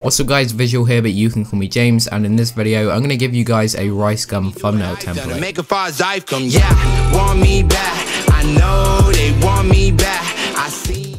What's up guys, Visual here, but you can call me James, and in this video I'm going to give you guys a RiceGum thumbnail template. Make a far as I've come, yeah, want me back. I know they want me back. I see.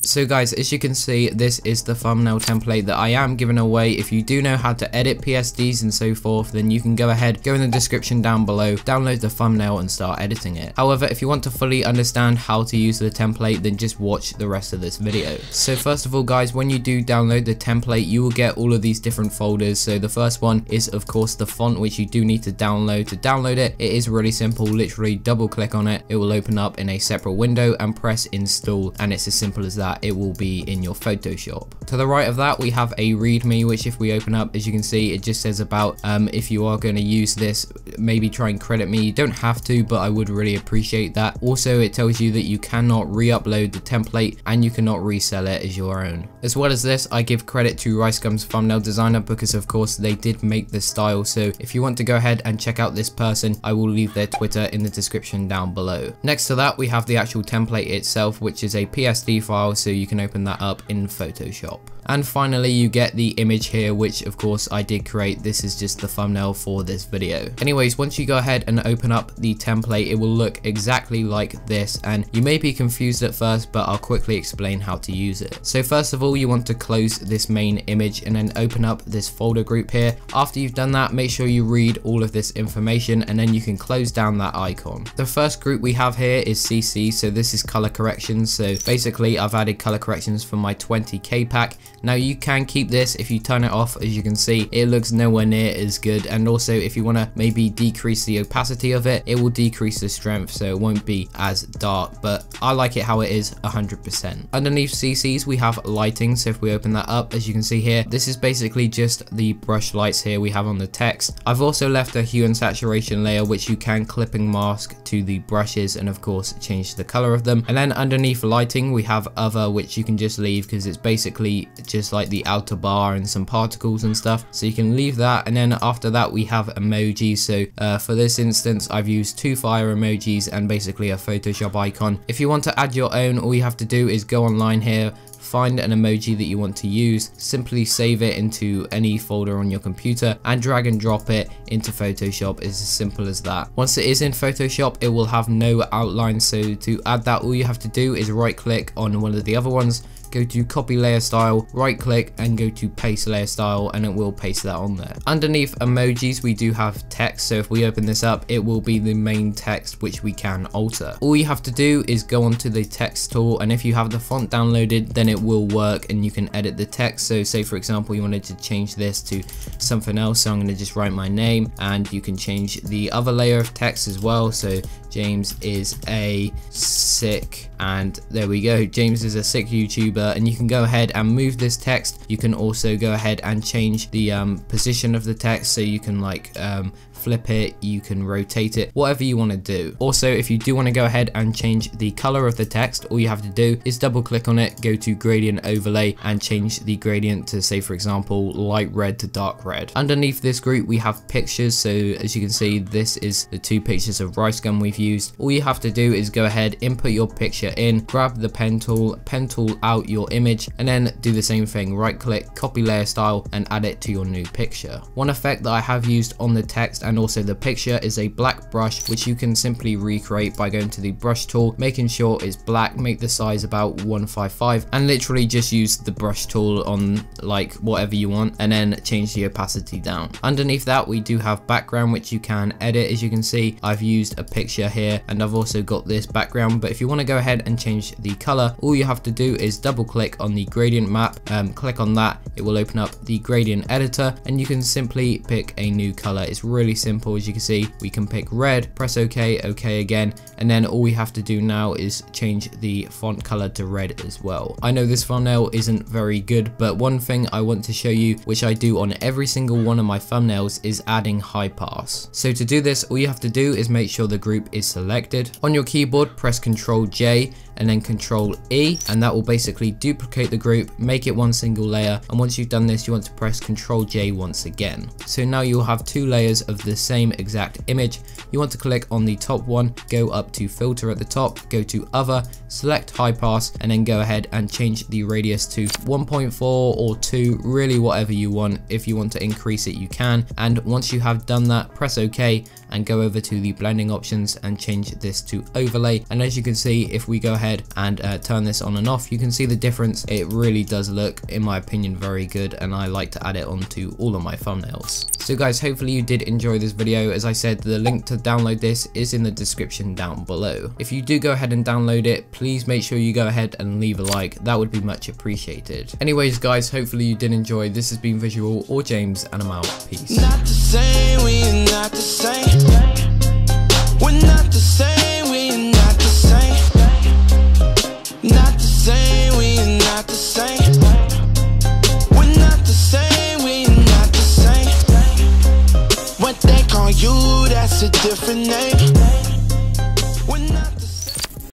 So guys, as you can see, this is the thumbnail template that I am giving away. If you do know how to edit PSDs and so forth, then you can go ahead, go in the description down below, download the thumbnail and start editing it. However, if you want to fully understand how to use the template, then just watch the rest of this video. So first of all guys, when you do download the template, you will get all of these different folders. So the first one is of course the font, which you do need to download. To download it, it is really simple. Literally double click on it, it will open up in a separate window and press install, and it's as simple as that. It will be in your Photoshop. To the right of that, we have a Readme, which if we open up, as you can see, it just says about if you are going to use this, maybe try and credit me. You don't have to, but I would really appreciate that. Also, it tells you that you cannot re-upload the template and you cannot resell it as your own. As well as this, I give credit to RiceGum's thumbnail designer because of course they did make this style. So if you want to go ahead and check out this person, I will leave their Twitter in the description down below. Next to that, we have the actual template itself, which is a PSD file, so you can open that up in Photoshop. And finally, you get the image here, which of course I did create. This is just the thumbnail for this video. Anyways, once you go ahead and open up the template, it will look exactly like this, and you may be confused at first, but I'll quickly explain how to use it. So first of all, you want to close this main image and then open up this folder group here. After you've done that, make sure you read all of this information and then you can close down that icon. The first group we have here is CC, so this is color corrections. So basically I've added color corrections for my 20k pack. Now you can keep this. If you turn it off, as you can see, it looks nowhere near as good. And also if you want to maybe decrease the opacity of it, it will decrease the strength, so it won't be as dark, but I like it how it is 100%. Underneath CCs we have lighting, so if we open that up, as you can see here, this is basically just the brush lights here we have on the text. I've also left a hue and saturation layer, which you can clipping mask to the brushes and of course change the color of them. And then underneath lighting we have other, which you can just leave because it's basically just like the outer bar and some particles and stuff, so you can leave that. And then after that we have emojis. So for this instance I've used 2 fire emojis and basically a Photoshop icon. If you want to add your own, all you have to do is go online here, find an emoji that you want to use, simply save it into any folder on your computer and drag and drop it into Photoshop. It's as simple as that. Once it is in Photoshop, it will have no outline, so to add that, all you have to do is right click on one of the other ones, go to copy layer style, right click and go to paste layer style, and it will paste that on there. Underneath emojis we do have text, so if we open this up, it will be the main text which we can alter. All you have to do is go onto the text tool, and if you have the font downloaded, then it will work and you can edit the text. So say for example you wanted to change this to something else, so I'm going to just write my name, and you can change the other layer of text as well. So James is a sick, and there we go, James is a sick YouTuber. And you can go ahead and move this text. You can also go ahead and change the position of the text, so you can like flip it, you can rotate it, whatever you want to do. Also, if you do want to go ahead and change the color of the text, all you have to do is double click on it, go to gradient overlay and change the gradient to, say for example, light red to dark red. Underneath this group we have pictures, so as you can see, this is the 2 pictures of RiceGum we've used. All you have to do is go ahead, input your picture in, grab the pen tool out your image, and then do the same thing, right click, copy layer style and add it to your new picture. One effect that I have used on the text and also the picture is a black brush, which you can simply recreate by going to the brush tool, making sure it's black, make the size about 155, and literally just use the brush tool on like whatever you want, and then change the opacity down. Underneath that we do have background, which you can edit. As you can see, I've used a picture here and I've also got this background, but if you want to go ahead and change the color, all you have to do is double click on the gradient map, click on that, it will open up the gradient editor and you can simply pick a new color. It's really simple. As you can see, we can pick red, press OK, OK again, and then all we have to do now is change the font color to red as well. I know this thumbnail isn't very good, but one thing I want to show you, which I do on every single one of my thumbnails, is adding high pass. So to do this, all you have to do is make sure the group is selected. On your keyboard, press Ctrl J and then Ctrl E, and that will basically duplicate the group, make it one single layer, and once you've done this you want to press Ctrl J once again. So now you'll have 2 layers of the the same exact image, you want to click on the top one, go up to filter at the top, go to other, select high pass, and then go ahead and change the radius to 1.4 or 2, really whatever you want. If you want to increase it, you can. And once you have done that, press OK and go over to the blending options and change this to overlay. And as you can see, if we go ahead and turn this on and off, you can see the difference. It really does look, in my opinion, very good, and I like to add it onto all of my thumbnails. So guys, hopefully you did enjoy this video. As I said, the link to download this is in the description down below. If you do go ahead and download it, please make sure you go ahead and leave a like. That would be much appreciated. Anyways guys, hopefully you did enjoy. This has been Visual or James, and I'm out. Peace. Not the same, we're not the same. We're not the same, we're not the same. Not the same, we're not the same. We're not the same, we're not the same. What they call you, that's a different name.